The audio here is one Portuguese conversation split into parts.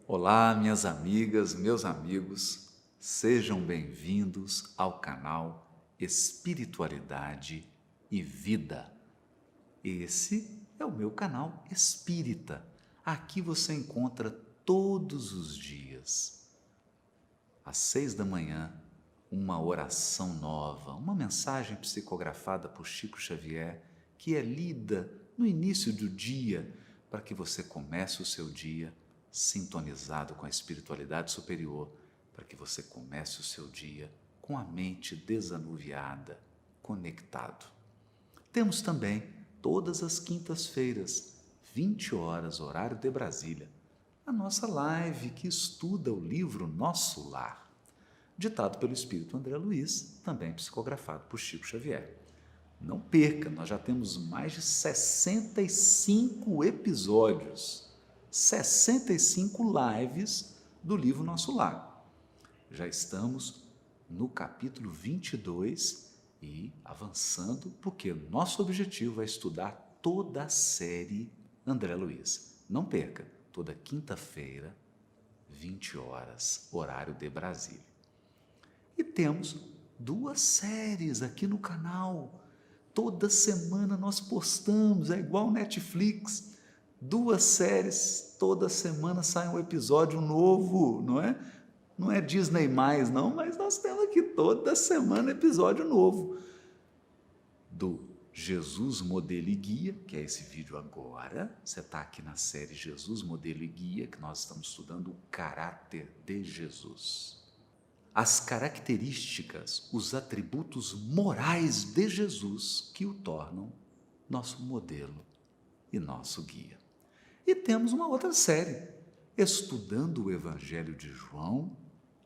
Olá, minhas amigas, meus amigos, sejam bem-vindos ao canal Espiritualidade e Vida. Esse é o meu canal espírita. Aqui você encontra todos os dias, às 6 da manhã, uma oração nova, uma mensagem psicografada por Chico Xavier, que é lida no início do dia, para que você comece o seu dia sintonizado com a espiritualidade superior, para que você comece o seu dia com a mente desanuviada, conectado. Temos também, todas as quintas-feiras, 20 horas, horário de Brasília, a nossa live que estuda o livro Nosso Lar, ditado pelo Espírito André Luiz, também psicografado por Chico Xavier. Não perca, nós já temos mais de 65 episódios, 65 lives do livro Nosso Lar. Já estamos no capítulo 22 e avançando, porque nosso objetivo é estudar toda a série André Luiz. Não perca, toda quinta-feira, 20 horas, horário de Brasília. E temos 2 séries aqui no canal. Toda semana nós postamos, é igual Netflix. 2 séries, toda semana sai um episódio novo, não é? Não é Disney mais, não, mas nós temos aqui toda semana episódio novo. Do Jesus Modelo e Guia, que é esse vídeo agora. Você está aqui na série Jesus Modelo e Guia, que nós estamos estudando o caráter de Jesus. As características, os atributos morais de Jesus que o tornam nosso modelo e nosso guia. E temos uma outra série, Estudando o Evangelho de João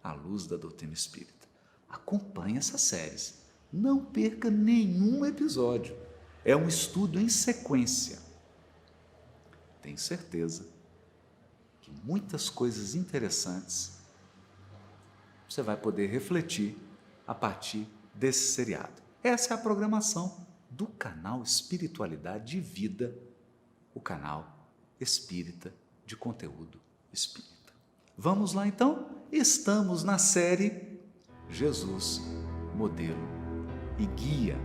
à luz da doutrina espírita. Acompanhe essas séries, não perca nenhum episódio. É um estudo em sequência. Tenho certeza que muitas coisas interessantes você vai poder refletir a partir desse seriado. Essa é a programação do canal Espiritualidade e Vida, o canal espírita de conteúdo espírita. Vamos lá então? Estamos na série Jesus, Modelo e Guia.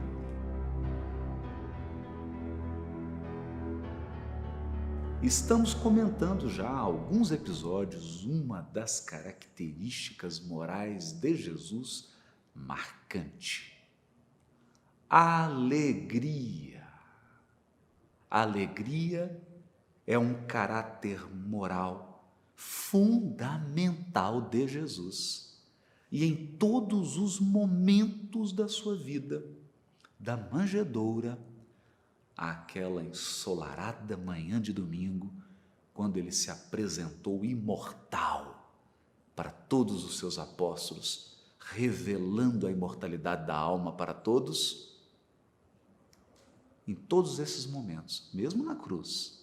Estamos comentando já há alguns episódios uma das características morais de Jesus marcante: alegria. A alegria é um caráter moral fundamental de Jesus. E em todos os momentos da sua vida, da manjedoura àquela ensolarada manhã de domingo, quando ele se apresentou imortal para todos os seus apóstolos, revelando a imortalidade da alma para todos. Em todos esses momentos, mesmo na cruz,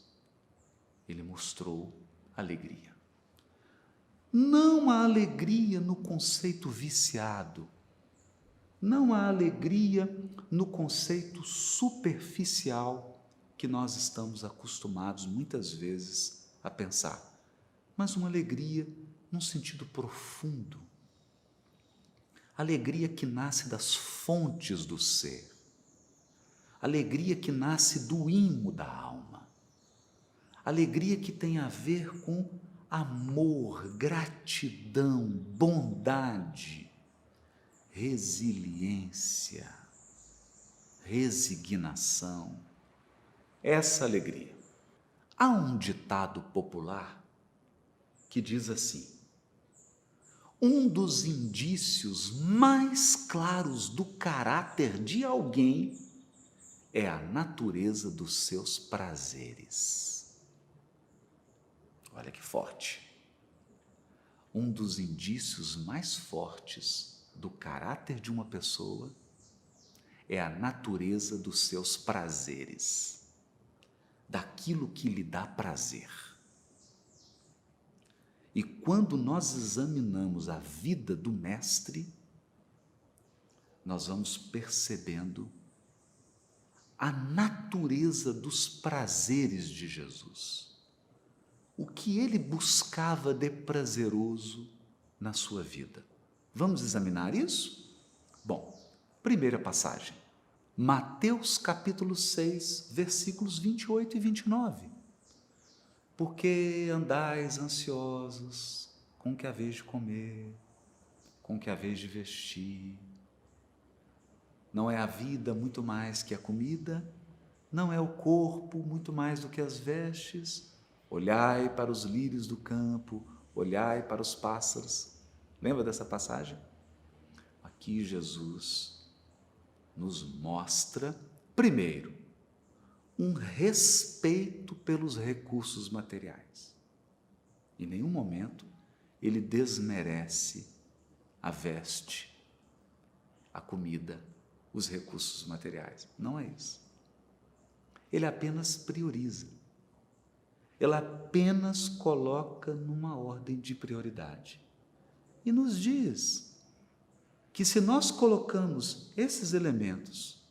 ele mostrou alegria. Não há alegria no conceito viciado, não há alegria no conceito superficial que nós estamos acostumados muitas vezes a pensar, mas uma alegria num sentido profundo. Alegria que nasce das fontes do ser. Alegria que nasce do imo da alma. Alegria que tem a ver com amor, gratidão, bondade, resiliência, resignação. Essa alegria. Há um ditado popular que diz assim: um dos indícios mais claros do caráter de alguém é a natureza dos seus prazeres. Olha que forte. Um dos indícios mais fortes do caráter de uma pessoa é a natureza dos seus prazeres, daquilo que lhe dá prazer. E quando nós examinamos a vida do Mestre, nós vamos percebendo a natureza dos prazeres de Jesus. o que ele buscava de prazeroso na sua vida. Vamos examinar isso? Bom, primeira passagem, Mateus capítulo 6, versículos 28 e 29. Porque andais ansiosos com o que haveis de comer, com o que haveis de vestir? Não é a vida muito mais que a comida? Não é o corpo muito mais do que as vestes? Olhai para os lírios do campo, olhai para os pássaros. Lembra dessa passagem? Aqui Jesus nos mostra, primeiro, um respeito pelos recursos materiais. Em nenhum momento ele desmerece a veste, a comida, os recursos materiais. Não é isso. Ele apenas prioriza. Ele apenas coloca numa ordem de prioridade. E nos diz que se nós colocamos esses elementos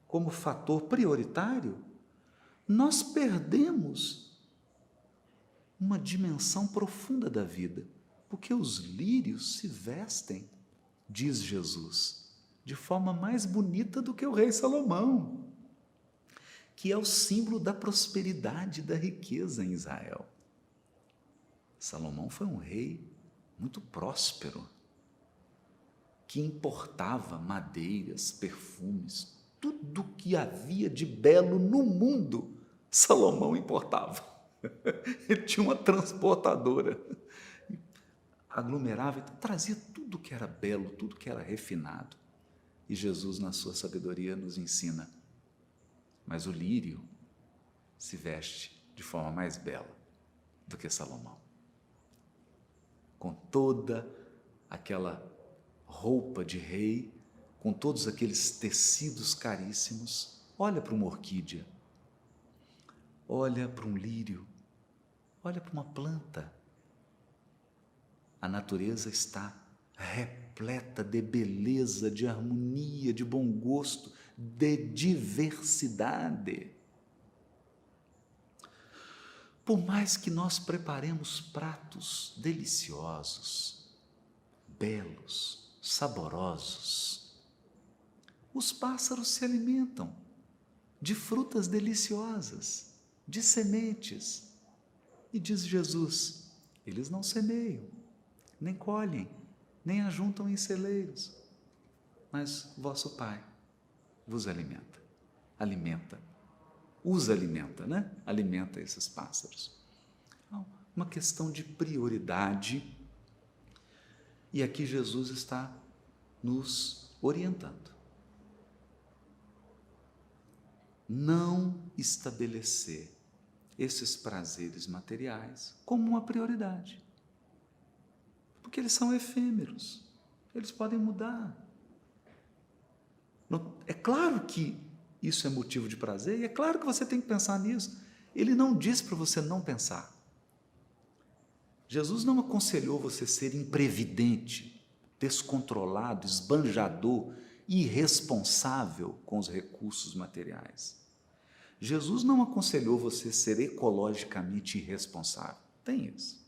como fator prioritário, nós perdemos uma dimensão profunda da vida, porque os lírios se vestem, diz Jesus, de forma mais bonita do que o rei Salomão, que é o símbolo da prosperidade e da riqueza em Israel. Salomão foi um rei muito próspero, que importava madeiras, perfumes, tudo que havia de belo no mundo, Salomão importava. Ele tinha uma transportadora, aglomerava, então, trazia tudo que era belo, tudo que era refinado. E Jesus, na sua sabedoria, nos ensina, mas o lírio se veste de forma mais bela do que Salomão. Com toda aquela roupa de rei, com todos aqueles tecidos caríssimos, olha para uma orquídea, olha para um lírio, olha para uma planta. A natureza está repleta de beleza, de harmonia, de bom gosto, de diversidade. Por mais que nós preparemos pratos deliciosos, belos, saborosos, os pássaros se alimentam de frutas deliciosas, de sementes. E diz Jesus, eles não semeiam, nem colhem, nem ajuntam em celeiros, mas vosso Pai vos alimenta, os alimenta, né? Alimenta esses pássaros. Então, uma questão de prioridade, e aqui Jesus está nos orientando. Não estabelecer esses prazeres materiais como uma prioridade, porque eles são efêmeros, eles podem mudar. É claro que isso é motivo de prazer, e é claro que você tem que pensar nisso. Ele não diz para você não pensar. Jesus não aconselhou você ser imprevidente, descontrolado, esbanjador, irresponsável com os recursos materiais. Jesus não aconselhou você ser ecologicamente irresponsável. Tem isso.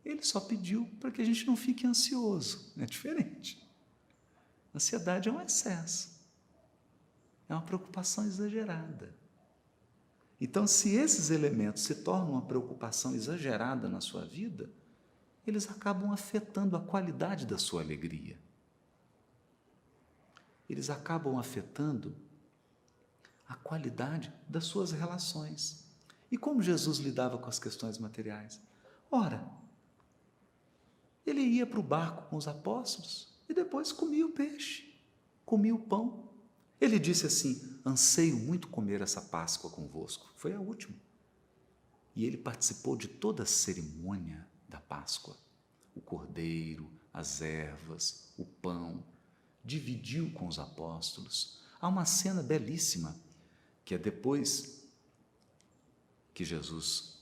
Ele só pediu para que a gente não fique ansioso. É diferente. Ansiedade é um excesso. É uma preocupação exagerada. Então, se esses elementos se tornam uma preocupação exagerada na sua vida, eles acabam afetando a qualidade da sua alegria. Eles acabam afetando a qualidade das suas relações. E como Jesus lidava com as questões materiais? Ora, ele ia para o barco com os apóstolos e depois comia o peixe, comia o pão. Ele disse assim, anseio muito comer essa Páscoa convosco. Foi a última. E ele participou de toda a cerimônia da Páscoa. O cordeiro, as ervas, o pão. Dividiu com os apóstolos. Há uma cena belíssima, que é depois que Jesus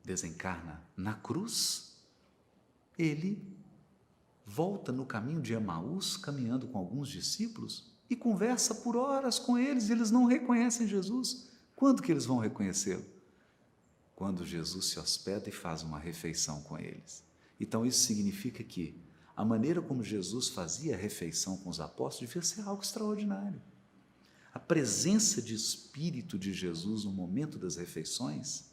desencarna na cruz, ele volta no caminho de Emaús, caminhando com alguns discípulos, e conversa por horas com eles, e eles não reconhecem Jesus. Quando que eles vão reconhecê-lo? quando Jesus se hospeda e faz uma refeição com eles. Então isso significa que a maneira como Jesus fazia a refeição com os apóstolos devia ser algo extraordinário. A presença de espírito de Jesus no momento das refeições,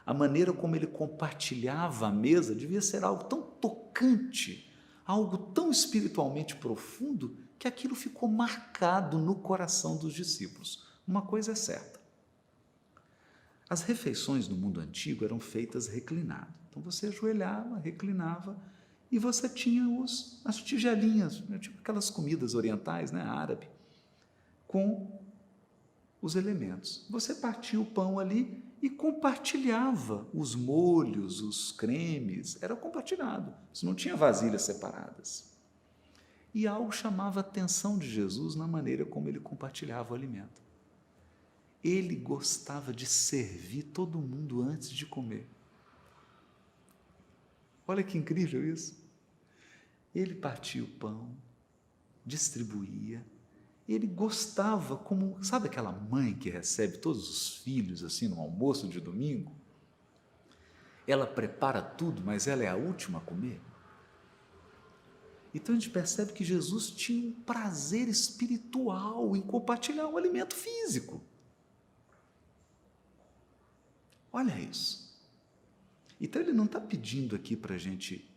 a maneira como ele compartilhava a mesa devia ser algo tão tocante, algo tão espiritualmente profundo, que aquilo ficou marcado no coração dos discípulos. Uma coisa é certa: as refeições no mundo antigo eram feitas reclinado. Então você ajoelhava, reclinava, e você tinha as tigelinhas, tipo aquelas comidas orientais, né, árabe, com os elementos. Você partia o pão ali e compartilhava os molhos, os cremes, era compartilhado. Você não tinha vasilhas separadas. E algo chamava a atenção de Jesus na maneira como ele compartilhava o alimento. Ele gostava de servir todo mundo antes de comer. Olha que incrível isso. Ele partia o pão, distribuía. Ele gostava, como, sabe aquela mãe que recebe todos os filhos assim no almoço de domingo? Ela prepara tudo, mas ela é a última a comer. Então a gente percebe que Jesus tinha um prazer espiritual em compartilhar um alimento físico. Olha isso. Então ele não está pedindo aqui para a gente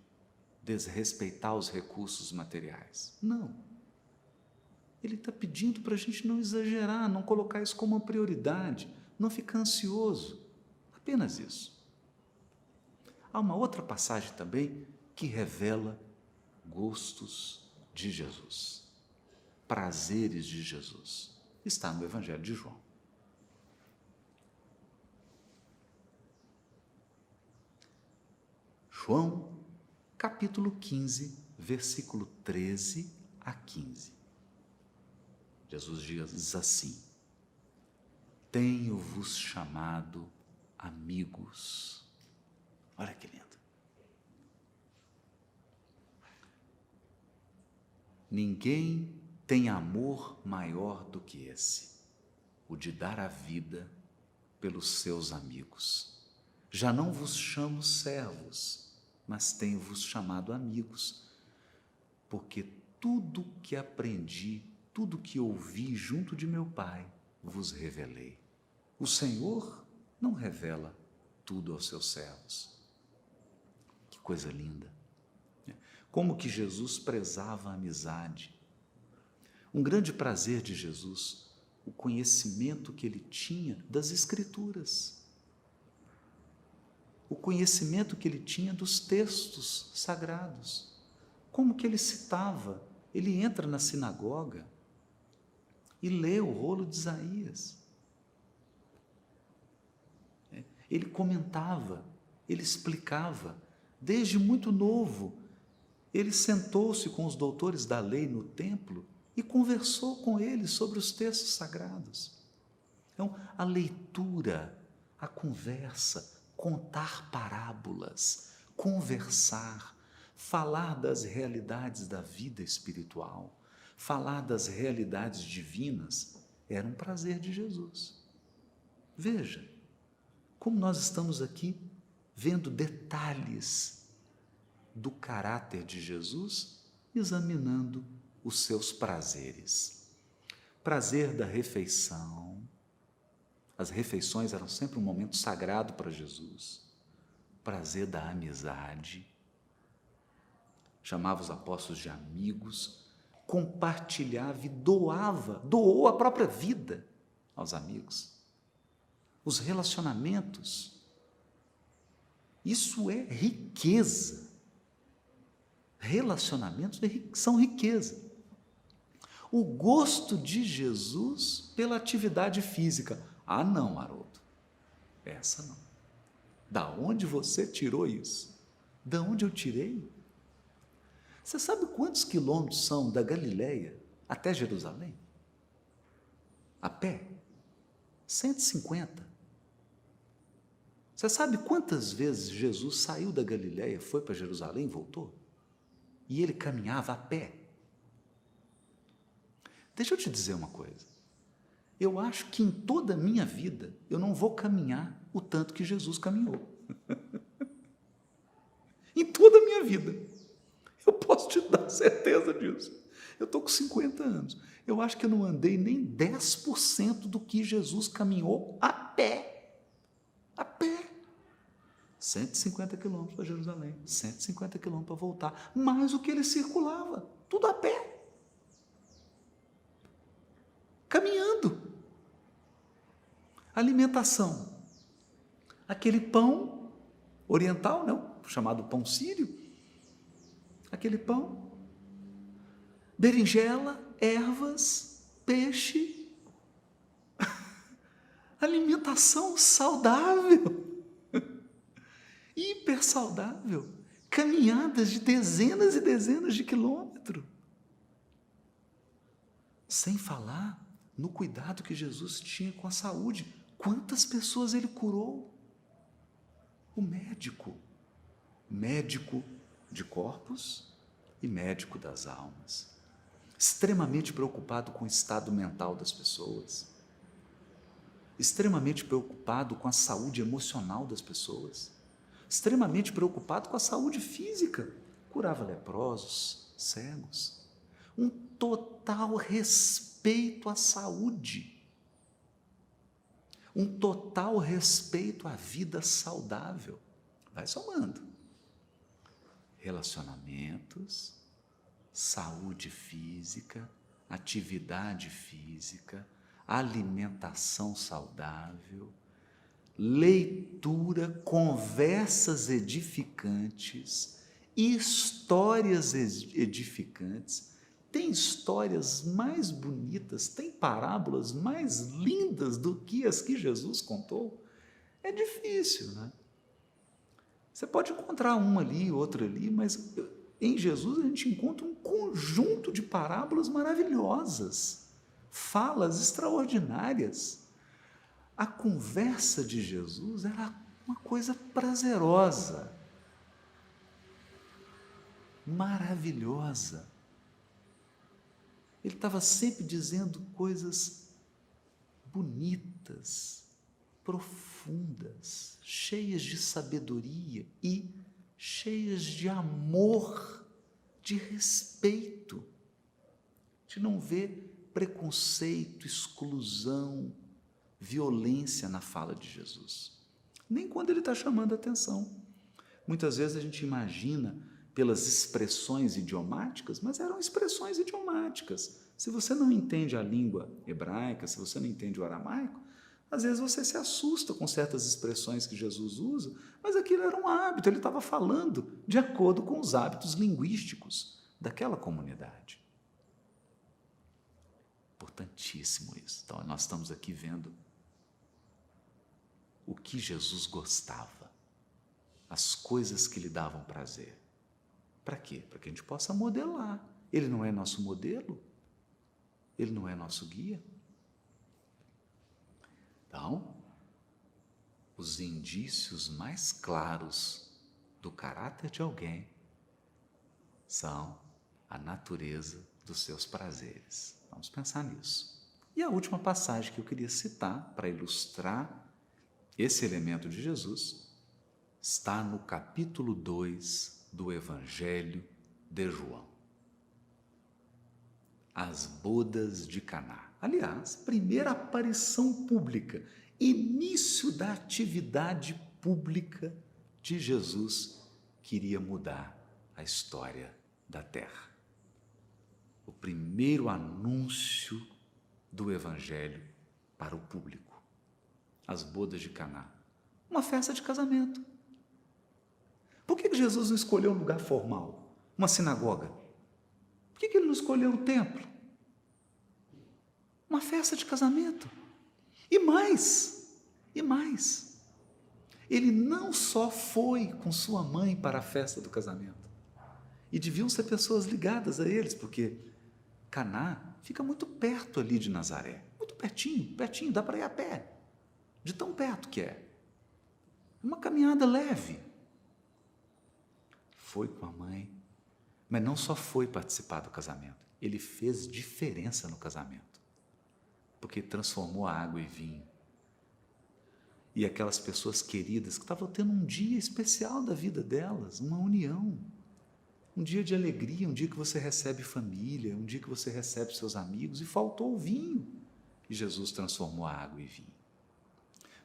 desrespeitar os recursos materiais. Não. Ele está pedindo para a gente não exagerar, não colocar isso como uma prioridade, não ficar ansioso. Apenas isso. Há uma outra passagem também que revela gostos de Jesus, prazeres de Jesus. Está no Evangelho de João. João, capítulo 15, versículo 13 a 15. Jesus diz assim: tenho-vos chamado amigos. Olha que lindo. Ninguém tem amor maior do que esse, o de dar a vida pelos seus amigos. Já não vos chamo servos, mas tenho-vos chamado amigos, porque tudo que aprendi, tudo que ouvi junto de meu Pai, vos revelei. O Senhor não revela tudo aos seus servos. Que coisa linda! Como que Jesus prezava a amizade. Um grande prazer de Jesus, o conhecimento que ele tinha das Escrituras, o conhecimento que ele tinha dos textos sagrados, como que ele citava. Ele entra na sinagoga e lê o rolo de Isaías. Ele comentava, ele explicava, desde muito novo. Ele sentou-se com os doutores da lei no templo e conversou com eles sobre os textos sagrados. Então, a leitura, a conversa, contar parábolas, conversar, falar das realidades da vida espiritual, falar das realidades divinas, era um prazer de Jesus. Veja, como nós estamos aqui vendo detalhes do caráter de Jesus, examinando os seus prazeres. Prazer da refeição. As refeições eram sempre um momento sagrado para Jesus. Prazer da amizade. Chamava os apóstolos de amigos, compartilhava e doou a própria vida aos amigos. Os relacionamentos. Isso é riqueza. Relacionamentos são riqueza. O gosto de Jesus pela atividade física. Ah, não, Haroldo, essa não. Da onde você tirou isso? Da onde eu tirei? Você sabe quantos quilômetros são da Galileia até Jerusalém? A pé? 150. Você sabe quantas vezes Jesus saiu da Galileia, foi para Jerusalém e voltou? E ele caminhava a pé. Deixa eu te dizer uma coisa. Eu acho que em toda a minha vida eu não vou caminhar o tanto que Jesus caminhou. Em toda a minha vida. Eu posso te dar certeza disso. Eu estou com 50 anos. Eu acho que eu não andei nem 10% do que Jesus caminhou a pé. A pé. 150 quilômetros para Jerusalém, 150 quilômetros para voltar, mais o que ele circulava, tudo a pé. Caminhando. Alimentação. Aquele pão oriental, não, chamado pão sírio. Aquele pão. Berinjela, ervas, peixe. Alimentação saudável. Hiper saudável. Caminhadas de dezenas e dezenas de quilômetros. Sem falar no cuidado que Jesus tinha com a saúde. Quantas pessoas ele curou? O médico de corpos e médico das almas. Extremamente preocupado com o estado mental das pessoas. Extremamente preocupado com a saúde emocional das pessoas. Extremamente preocupado com a saúde física. Curava leprosos, cegos. Um total respeito à saúde. Um total respeito à vida saudável. Vai somando. Relacionamentos, saúde física, atividade física, alimentação saudável, leitura, conversas edificantes, histórias edificantes. Tem histórias mais bonitas, tem parábolas mais lindas do que as que Jesus contou. É difícil, né? Você pode encontrar uma ali, outra ali, mas em Jesus a gente encontra um conjunto de parábolas maravilhosas, falas extraordinárias. A conversa de Jesus era uma coisa prazerosa, maravilhosa. Ele estava sempre dizendo coisas bonitas, profundas, cheias de sabedoria e cheias de amor, de respeito. A gente não vê preconceito, exclusão, violência na fala de Jesus. Nem quando ele está chamando a atenção. Muitas vezes a gente imagina pelas expressões idiomáticas, mas eram expressões idiomáticas. Se você não entende a língua hebraica, se você não entende o aramaico, às vezes você se assusta com certas expressões que Jesus usa, mas aquilo era um hábito, ele estava falando de acordo com os hábitos linguísticos daquela comunidade. Importantíssimo isso. Então, nós estamos aqui vendo o que Jesus gostava, as coisas que lhe davam prazer. Para quê? Para que a gente possa modelar. Ele não é nosso modelo? Ele não é nosso guia? Então, os indícios mais claros do caráter de alguém são a natureza dos seus prazeres. Vamos pensar nisso. E a última passagem que eu queria citar para ilustrar esse elemento de Jesus está no capítulo 2 do Evangelho de João. As bodas de Caná. Aliás, primeira aparição pública, início da atividade pública de Jesus que iria mudar a história da terra. O primeiro anúncio do Evangelho para o público. As bodas de Caná. Uma festa de casamento. Por que Jesus não escolheu um lugar formal? Uma sinagoga? Por que ele não escolheu um templo? Uma festa de casamento. E mais, ele não só foi com sua mãe para a festa do casamento, e deviam ser pessoas ligadas a eles, porque Caná fica muito perto ali de Nazaré, muito pertinho, dá para ir a pé, de tão perto que é. Uma caminhada leve. Foi com a mãe, mas não só foi participar do casamento, ele fez diferença no casamento, porque transformou a água em vinho. e aquelas pessoas queridas que estavam tendo um dia especial da vida delas, uma união, um dia de alegria, um dia que você recebe família, um dia que você recebe seus amigos, e faltou o vinho. E Jesus transformou a água em vinho.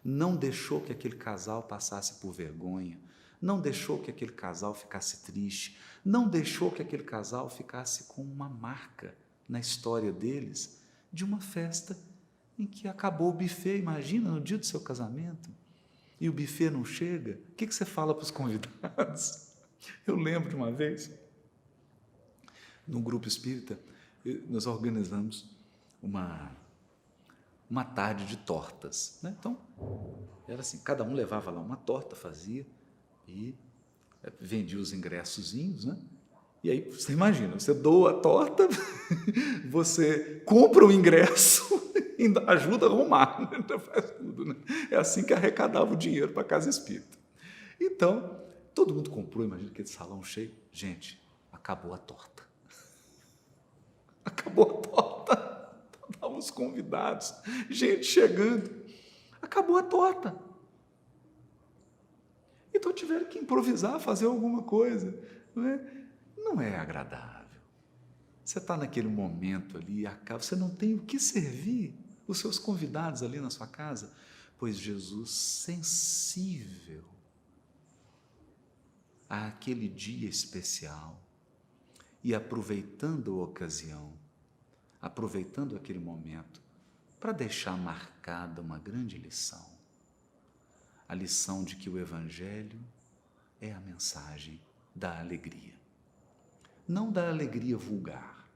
Não deixou que aquele casal passasse por vergonha, não deixou que aquele casal ficasse triste, não deixou que aquele casal ficasse com uma marca na história deles de uma festa em que acabou o buffet. Imagina, no dia do seu casamento, e o buffet não chega, o que você fala para os convidados? Eu lembro de uma vez, num grupo espírita, nós organizamos uma tarde de tortas, né? Então, era assim, cada um levava lá uma torta, fazia, e vendia os ingressozinhos, né? E aí, você imagina, você doa a torta, você compra o ingresso, ainda ajuda a arrumar, né? Faz tudo, né? É assim que arrecadava o dinheiro para a casa espírita. Então, todo mundo comprou, imagina aquele salão cheio. Gente, acabou a torta. Acabou a torta. Estavam os convidados, gente chegando. Acabou a torta. Então tiveram que improvisar, fazer alguma coisa. Não é agradável. Você está naquele momento ali, você não tem o que servir os seus convidados ali na sua casa, pois Jesus, sensível àquele dia especial e aproveitando a ocasião, aproveitando aquele momento para deixar marcada uma grande lição. A lição de que o Evangelho é a mensagem da alegria. Não da alegria vulgar,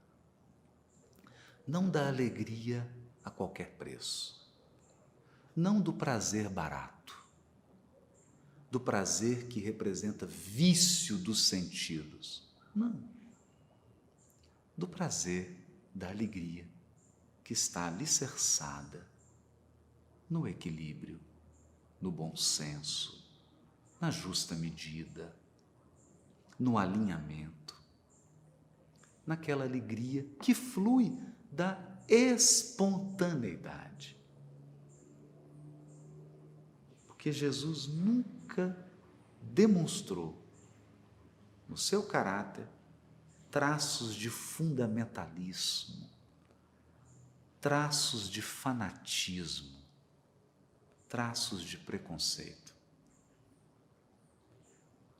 não da alegria a qualquer preço, não do prazer barato, do prazer que representa vício dos sentidos, não, do prazer da alegria que está alicerçada no equilíbrio, no bom senso, na justa medida, no alinhamento, naquela alegria que flui da espontaneidade. Porque Jesus nunca demonstrou no seu caráter traços de fundamentalismo, traços de fanatismo, traços de preconceito.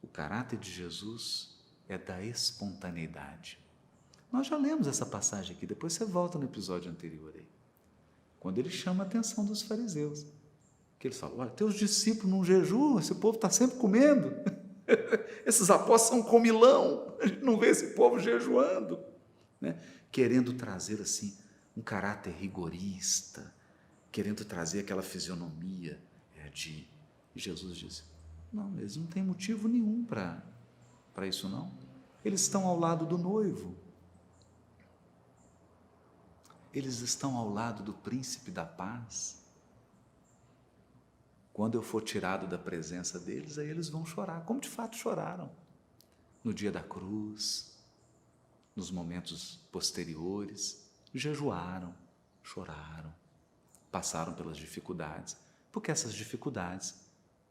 O caráter de Jesus é da espontaneidade. Nós já lemos essa passagem aqui, depois você volta no episódio anterior aí, quando ele chama a atenção dos fariseus, que eles falam: olha, teus discípulos não jejuam, esse povo está sempre comendo, esses apóstolos são comilão, a gente não vê esse povo jejuando, né? Querendo trazer assim um caráter rigorista, querendo trazer aquela fisionomia de... Jesus diz: não, eles não têm motivo nenhum para isso não, eles estão ao lado do noivo, eles estão ao lado do príncipe da paz. Quando eu for tirado da presença deles, aí eles vão chorar, como de fato choraram no dia da cruz, nos momentos posteriores, jejuaram, choraram, passaram pelas dificuldades, porque essas dificuldades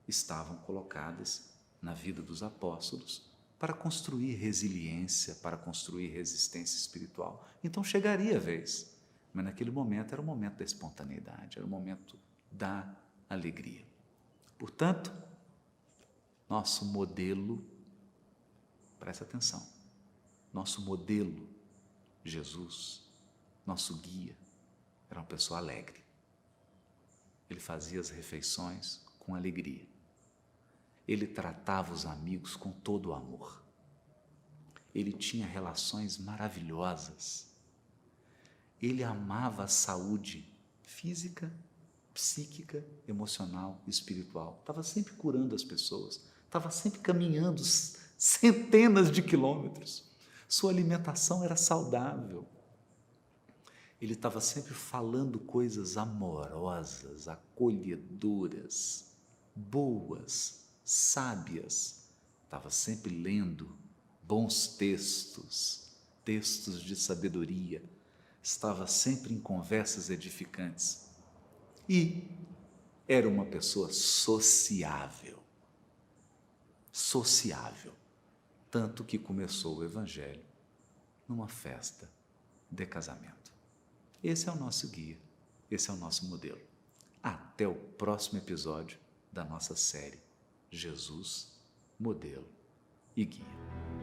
estavam colocadas na vida dos apóstolos para construir resiliência, para construir resistência espiritual. Então chegaria a vez, mas naquele momento era o momento da espontaneidade, era o momento da alegria. Portanto, nosso modelo, presta atenção, nosso modelo, Jesus, nosso guia, era uma pessoa alegre. Ele fazia as refeições com alegria. Ele tratava os amigos com todo o amor. Ele tinha relações maravilhosas. Ele amava a saúde física, psíquica, emocional, espiritual. Estava sempre curando as pessoas, estava sempre caminhando centenas de quilômetros. Sua alimentação era saudável. Ele estava sempre falando coisas amorosas, acolhedoras, boas, sábias. Estava sempre lendo bons textos, textos de sabedoria. Estava sempre em conversas edificantes. E era uma pessoa sociável. Sociável. Tanto que começou o Evangelho numa festa de casamento. Esse é o nosso guia, esse é o nosso modelo. Até o próximo episódio da nossa série Jesus, Modelo e Guia.